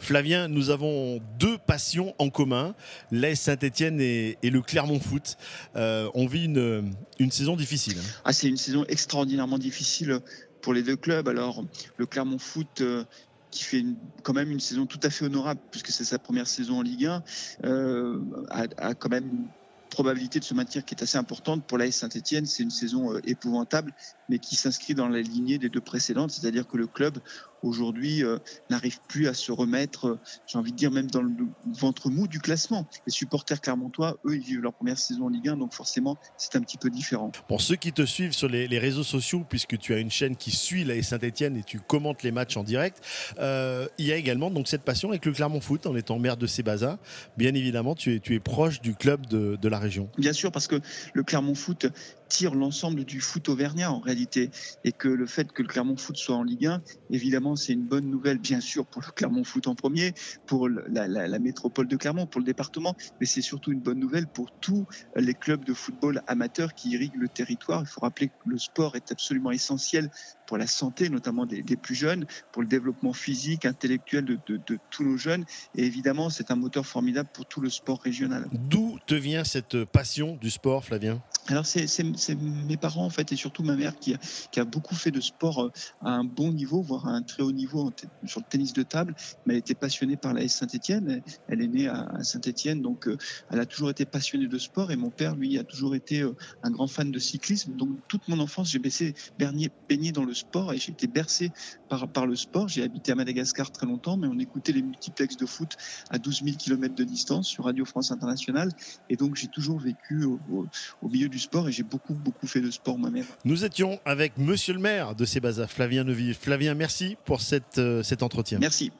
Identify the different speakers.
Speaker 1: Flavien, nous avons deux passions en commun, l'AS Saint-Étienne et le Clermont Foot. On vit une saison difficile, hein.
Speaker 2: Ah, c'est une saison extraordinairement difficile pour les deux clubs. Alors, le Clermont Foot, qui fait quand même une saison tout à fait honorable, puisque c'est sa première saison en Ligue 1, a quand même une probabilité de se maintenir qui est assez importante. Pour l'AS Saint-Étienne, c'est une saison épouvantable, mais qui s'inscrit dans la lignée des deux précédentes, c'est-à-dire que le club aujourd'hui n'arrive plus à se remettre, j'ai envie de dire même dans le ventre mou du classement. Les supporters clermontois, eux, ils vivent leur première saison en Ligue 1, donc forcément c'est un petit peu différent.
Speaker 1: Pour ceux qui te suivent sur les réseaux sociaux, puisque tu as une chaîne qui suit l'AS Saint-Étienne et tu commentes les matchs en direct, il y a également donc cette passion avec le Clermont Foot en étant maire de Sébaza. Bien évidemment, tu es proche du club de la région.
Speaker 2: Bien sûr, parce que le Clermont Foot tire l'ensemble du foot auvergnat en réalité, et que le fait que le Clermont Foot soit en Ligue 1, évidemment c'est une bonne nouvelle, bien sûr pour le Clermont Foot en premier, pour la métropole de Clermont, pour le département, mais c'est surtout une bonne nouvelle pour tous les clubs de football amateurs qui irriguent le territoire. Il faut rappeler que le sport est absolument essentiel pour la santé, notamment des plus jeunes, pour le développement physique, intellectuel de tous nos jeunes, et évidemment c'est un moteur formidable pour tout le sport régional.
Speaker 1: D'où te vient cette passion du sport, Flavien ?
Speaker 2: Alors c'est mes parents en fait, et surtout ma mère qui a beaucoup fait de sport à un bon niveau, voire à un très haut niveau sur le tennis de table. Mais elle était passionnée par l'AS Saint-Étienne. Elle est née à Saint-Étienne, donc elle a toujours été passionnée de sport. Et mon père, lui, a toujours été un grand fan de cyclisme. Donc toute mon enfance, j'ai baigné dans le sport, et j'ai été bercé par le sport. J'ai habité à Madagascar très longtemps, mais on écoutait les multiplex de foot à 12 000 km de distance sur Radio France Internationale. Et donc j'ai toujours vécu au milieu du sport, et j'ai beaucoup fait de sport moi-même.
Speaker 1: Nous étions avec monsieur le maire de Sébaza, Flavien Neuville. Flavien, merci pour cet entretien.
Speaker 2: Merci.